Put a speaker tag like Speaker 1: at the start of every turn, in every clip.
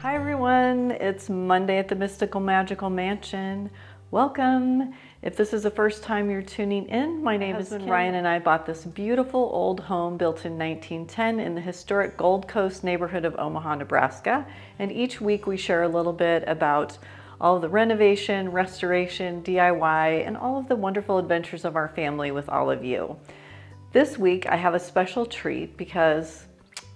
Speaker 1: Hi everyone, it's Monday at the Mystical Magical Mansion. Welcome. If this is the first time you're tuning in, my name is Kim. Ryan and I bought this beautiful old home built in 1910 in the historic Gold Coast neighborhood of Omaha, Nebraska. And each week we share a little bit about all of the renovation, restoration, DIY, and all of the wonderful adventures of our family with all of you. This week I have a special treat because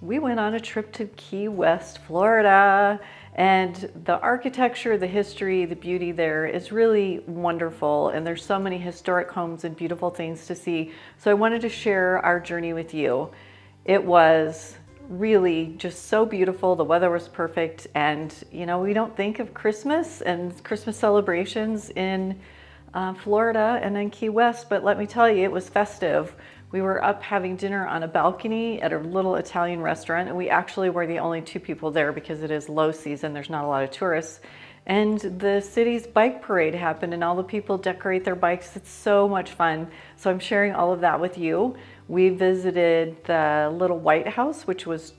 Speaker 1: we went on a trip to Key West, Florida, and the architecture, the history, the beauty there is really wonderful, and there's so many historic homes and beautiful things to see. So I wanted to share our journey with you. It was really just so beautiful. The weather was perfect, and you know, we don't think of Christmas and Christmas celebrations in Florida and in Key West, but let me tell you, it was festive. We were up having dinner on a balcony at a little Italian restaurant, and we actually were the only two people there because it is low season, there's not a lot of tourists. And the city's bike parade happened and all the people decorate their bikes. It's so much fun. So I'm sharing all of that with you. We visited the little White House, which was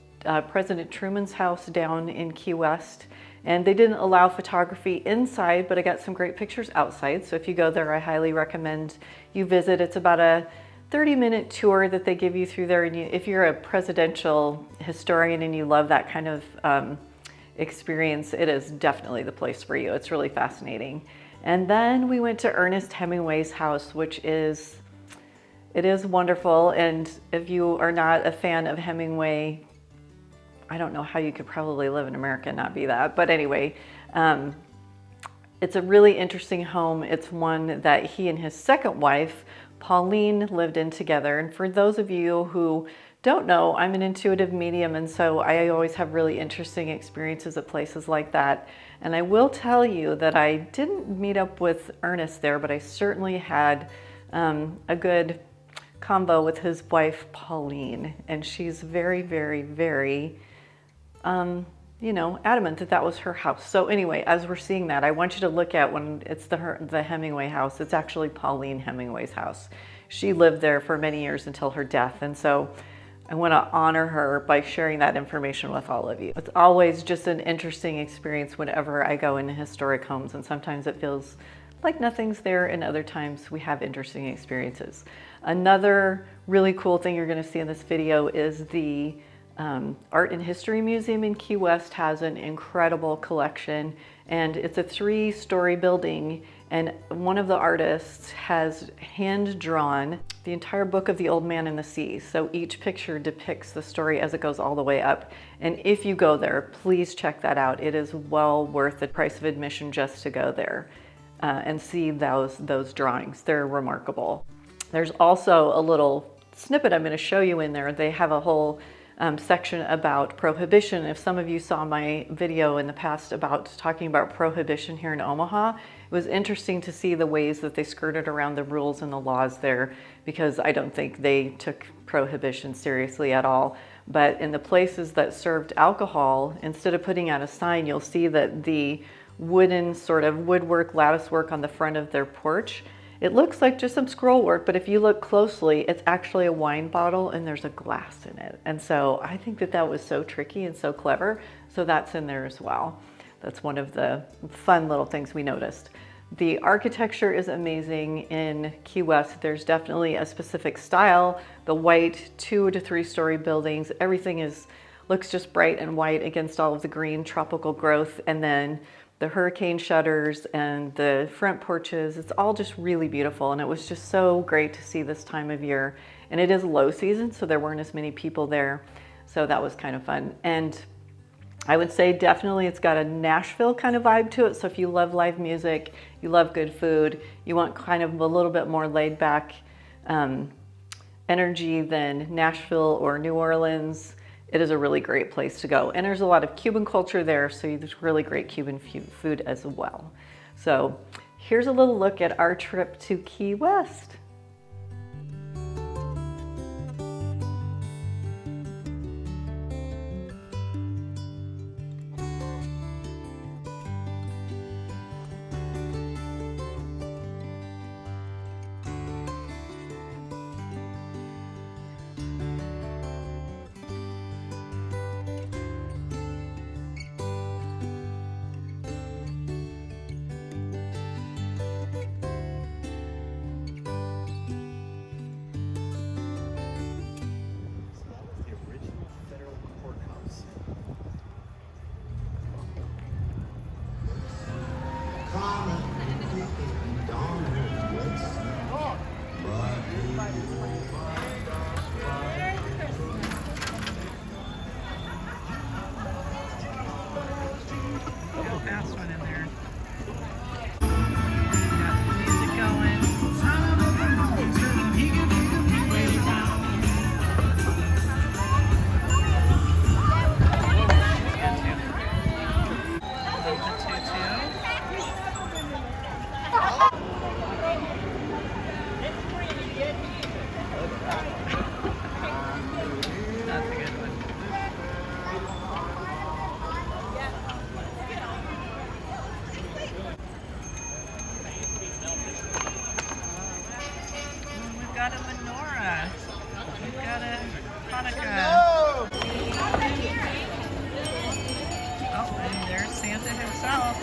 Speaker 1: President Truman's house down in Key West. And they didn't allow photography inside, but I got some great pictures outside. So if you go there, I highly recommend you visit. It's about a 30-minute tour that they give you through there. And if you're a presidential historian and you love that kind of experience, it is definitely the place for you. It's really fascinating. And then we went to Ernest Hemingway's house, which is wonderful. And if you are not a fan of Hemingway, I don't know how you could probably live in America and not be that. But anyway, it's a really interesting home. It's one that he and his second wife, Pauline, lived in together. And for those of you who don't know, I'm an intuitive medium, and so I always have really interesting experiences at places like that. And I will tell you that I didn't meet up with Ernest there, but I certainly had a good combo with his wife, Pauline. And she's very, very, very adamant that that was her house. So anyway, as we're seeing that, I want you to look at when it's the Hemingway house. It's actually Pauline Hemingway's house. She lived there for many years until her death. And so I want to honor her by sharing that information with all of you. It's always just an interesting experience whenever I go into historic homes. And sometimes it feels like nothing's there, and other times we have interesting experiences. Another really cool thing you're going to see in this video is the Art and History Museum in Key West has an incredible collection, and it's a 3-story building, and one of the artists has hand-drawn the entire book of The Old Man and the Sea. So each picture depicts the story as it goes all the way up. And if you go there, please check that out. It is well worth the price of admission just to go there and see those drawings. They're remarkable. There's also a little snippet I'm going to show you in there. They have a whole section about prohibition. If some of you saw my video in the past about talking about prohibition here in Omaha, it was interesting to see the ways that they skirted around the rules and the laws there, because I don't think they took prohibition seriously at all. But in the places that served alcohol, instead of putting out a sign, you'll see that the wooden sort of woodwork, lattice work on the front of their porch, it looks like just some scroll work, but if you look closely, it's actually a wine bottle and there's a glass in it. And so I think that that was so tricky and so clever. So that's in there as well. That's one of the fun little things we noticed. The architecture is amazing in Key West. There's definitely a specific style. The white 2 to 3-story buildings, everything looks just bright and white against all of the green tropical growth. And then the hurricane shutters and the front porches, it's all just really beautiful. And it was just so great to see this time of year. And it is low season, so there weren't as many people there. So that was kind of fun. And I would say definitely it's got a Nashville kind of vibe to it. So if you love live music, you love good food, you want kind of a little bit more laid back energy than Nashville or New Orleans, it is a really great place to go. And there's a lot of Cuban culture there, so there's really great Cuban food as well. So here's a little look at our trip to Key West. That's a good one. We've got a menorah. We've got a Hanukkah. Oh, and there's Santa himself.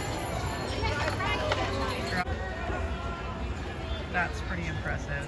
Speaker 1: That's pretty impressive.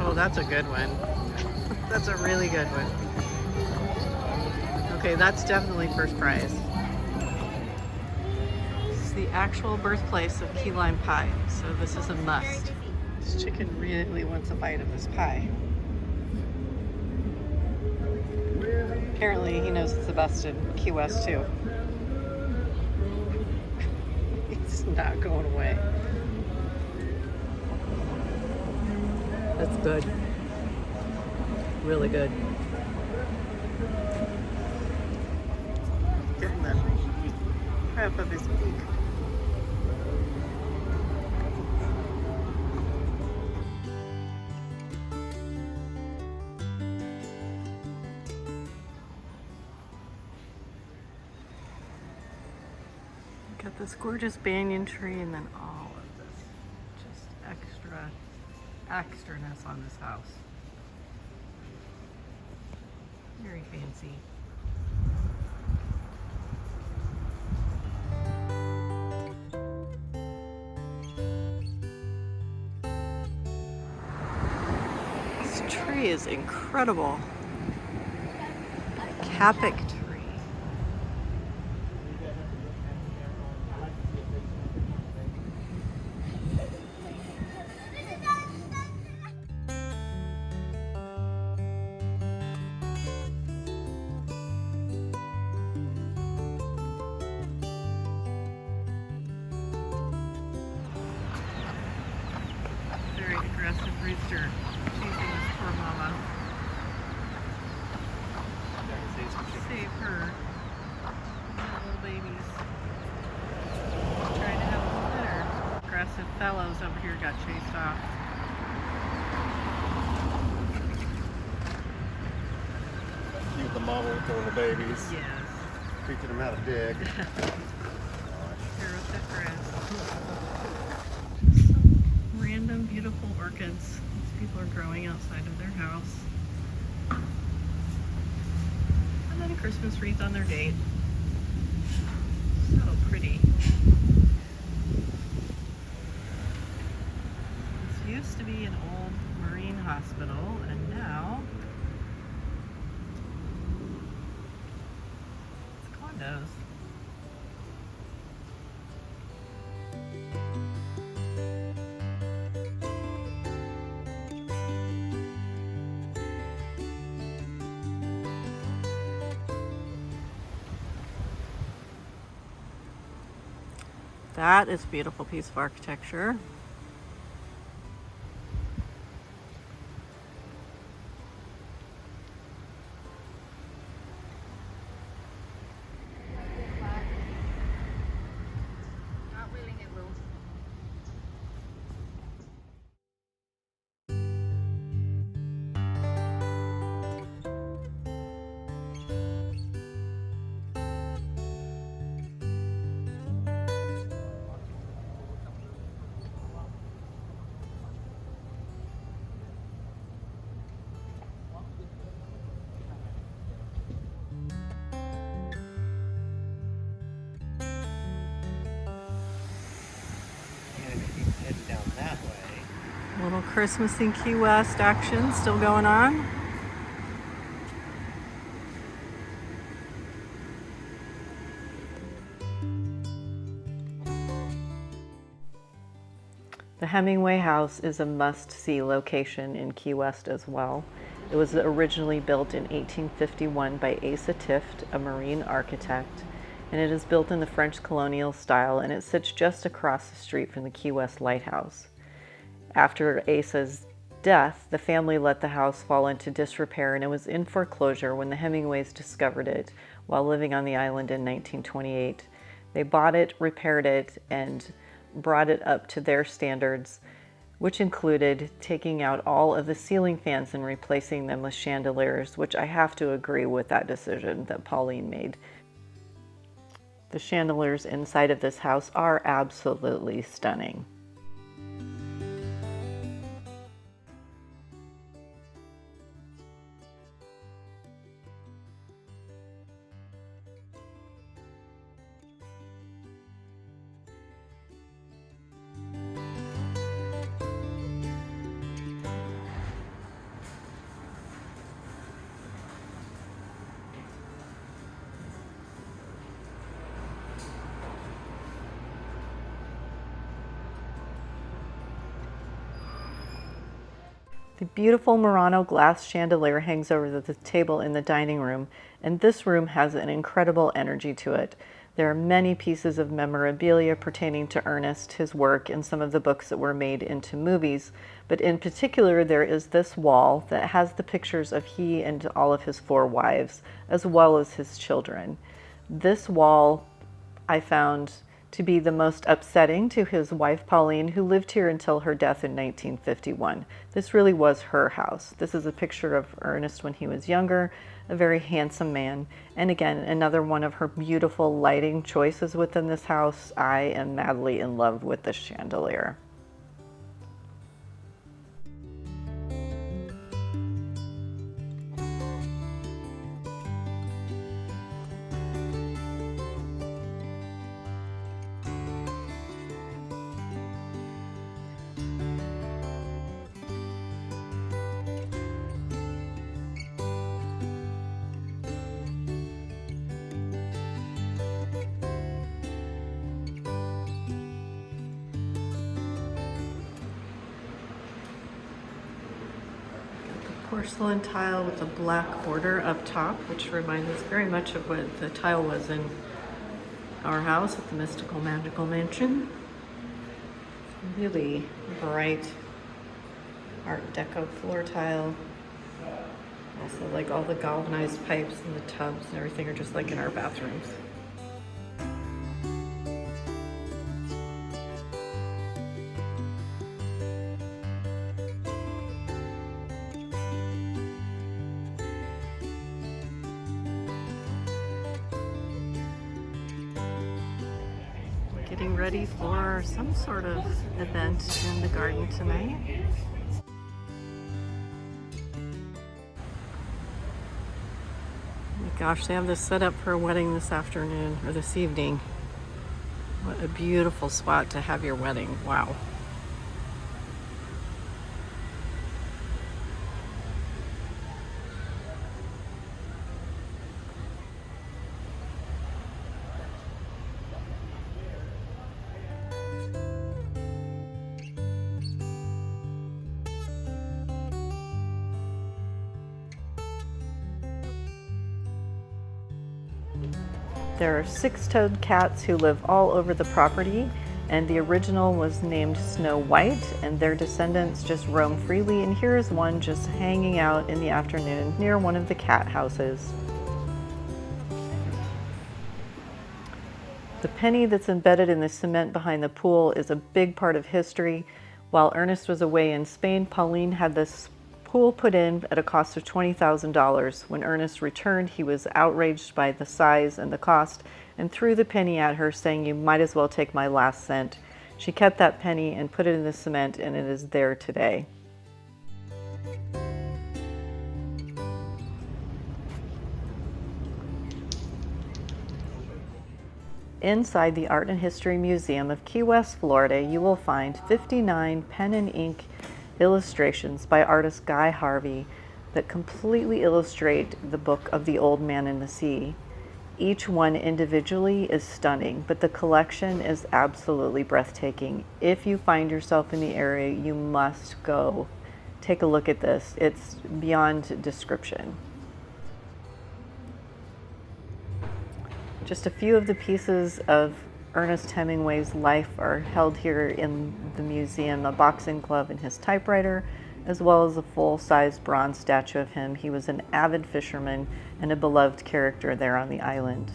Speaker 1: Oh, that's a good one. That's a really good one. Okay, that's definitely first prize. It's the actual birthplace of key lime pie, so this is a must. This chicken really wants a bite of this pie. Apparently he knows it's the best in Key West too. It's not going away. That's good. Really good. Getting the crap of his beak. Got this gorgeous banyan tree and then all of this just extraness on this house. Very fancy. This tree is incredible. Capic tree. Aggressive rooster chasing this poor mama. Save her. Little babies. Trying to have a litter. Aggressive fellows over here got chased off.
Speaker 2: Cute the mama throwing the babies.
Speaker 1: Yes.
Speaker 2: Teaching them how to dig.
Speaker 1: Here with that grass. Random beautiful orchids these people are growing outside of their house. And then a Christmas wreath on their gate. So pretty. This used to be an old marine hospital, and now it's condos. That is a beautiful piece of architecture.
Speaker 3: Not willing it will.
Speaker 1: Little Christmas in Key West action still going on. The Hemingway House is a must-see location in Key West as well. It was originally built in 1851 by Asa Tift, a marine architect, and it is built in the French colonial style, and it sits just across the street from the Key West Lighthouse. After Asa's death, the family let the house fall into disrepair, and it was in foreclosure when the Hemingways discovered it while living on the island in 1928. They bought it, repaired it, and brought it up to their standards, which included taking out all of the ceiling fans and replacing them with chandeliers, which I have to agree with that decision that Pauline made. The chandeliers inside of this house are absolutely stunning. The beautiful Murano glass chandelier hangs over the table in the dining room, and this room has an incredible energy to it. There are many pieces of memorabilia pertaining to Ernest, his work, and some of the books that were made into movies, but in particular there is this wall that has the pictures of he and all of his 4 wives, as well as his children. This wall I found to be the most upsetting to his wife Pauline, who lived here until her death in 1951. This really was her house. This is a picture of Ernest when he was younger, a very handsome man. And again, another one of her beautiful lighting choices within this house. I am madly in love with this chandelier. Porcelain tile with a black border up top, which reminds us very much of what the tile was in our house at the Mystical Magical Mansion. Really bright Art Deco floor tile. Also, like all the galvanized pipes and the tubs and everything are just like in our bathrooms. Getting ready for some sort of event in the garden tonight. Oh my gosh, they have this set up for a wedding this afternoon or this evening. What a beautiful spot to have your wedding. Wow. There are 6-toed cats who live all over the property, and the original was named Snow White, and their descendants just roam freely, and here is one just hanging out in the afternoon near one of the cat houses. The penny that's embedded in the cement behind the pool is a big part of history. While Ernest was away in Spain, Pauline had this pool put in at a cost of $20,000. When Ernest returned, he was outraged by the size and the cost and threw the penny at her, saying, "You might as well take my last cent." She kept that penny and put it in the cement, and it is there today. Inside the Art and History Museum of Key West, Florida, you will find 59 pen and ink illustrations by artist Guy Harvey that completely illustrate the book of The Old Man and the Sea. Each one individually is stunning, but the collection is absolutely breathtaking. If you find yourself in the area, you must go take a look at this. It's beyond description. Just a few of the pieces of Ernest Hemingway's life are held here in the museum: a boxing glove and his typewriter, as well as a full-size bronze statue of him. He was an avid fisherman and a beloved character there on the island.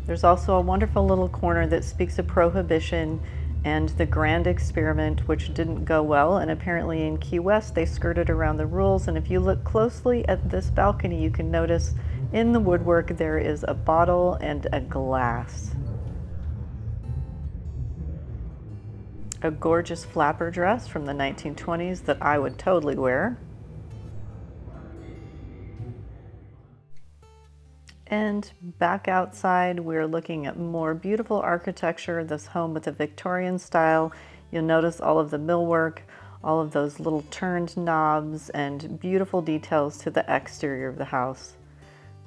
Speaker 1: There's also a wonderful little corner that speaks of Prohibition and the grand experiment, which didn't go well, and apparently in Key West they skirted around the rules. And if you look closely at this balcony, you can notice in the woodwork there is a bottle and a glass. A gorgeous flapper dress from the 1920s that I would totally wear. And back outside, we're looking at more beautiful architecture. This home with a Victorian style. You'll notice all of the millwork, all of those little turned knobs, and beautiful details to the exterior of the house.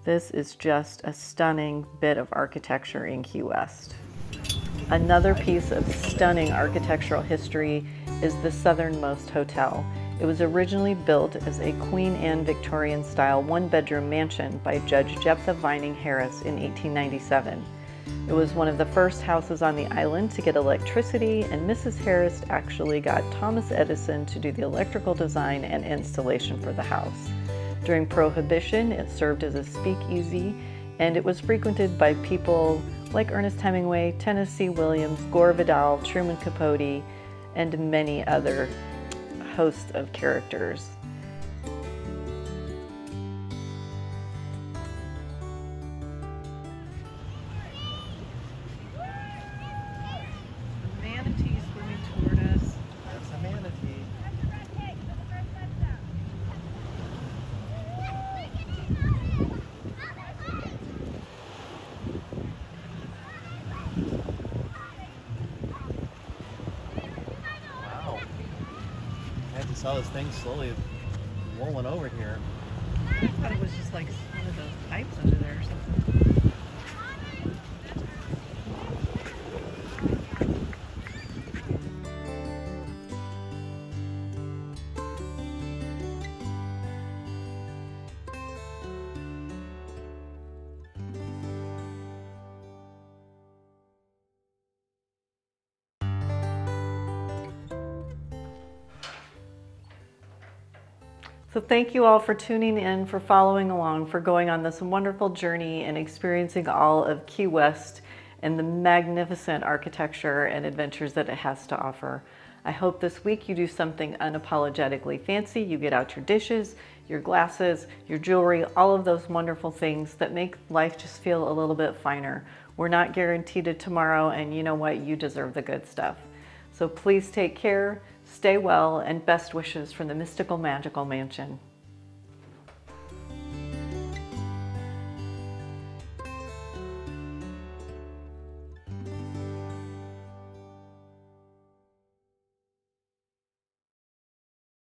Speaker 1: This is just a stunning bit of architecture in Key West. Another piece of stunning architectural history is the Southernmost Hotel. It was originally built as a Queen Anne Victorian-style one-bedroom mansion by Judge Jephthah Vining Harris in 1897. It was one of the first houses on the island to get electricity, and Mrs. Harris actually got Thomas Edison to do the electrical design and installation for the house. During Prohibition, it served as a speakeasy, and it was frequented by people like Ernest Hemingway, Tennessee Williams, Gore Vidal, Truman Capote, and many other hosts of characters. The manatee swimming toward us.
Speaker 2: That's a manatee. Wow. I just saw this thing slowly rolling over here.
Speaker 1: I thought it was just like one of those pipes under there or something. So thank you all for tuning in, for following along, for going on this wonderful journey and experiencing all of Key West and the magnificent architecture and adventures that it has to offer. I hope this week you do something unapologetically fancy. You get out your dishes, your glasses, your jewelry, all of those wonderful things that make life just feel a little bit finer. We're not guaranteed a tomorrow, and you know what? You deserve the good stuff. So please take care, stay well, and best wishes from the Mystical Magical Mansion.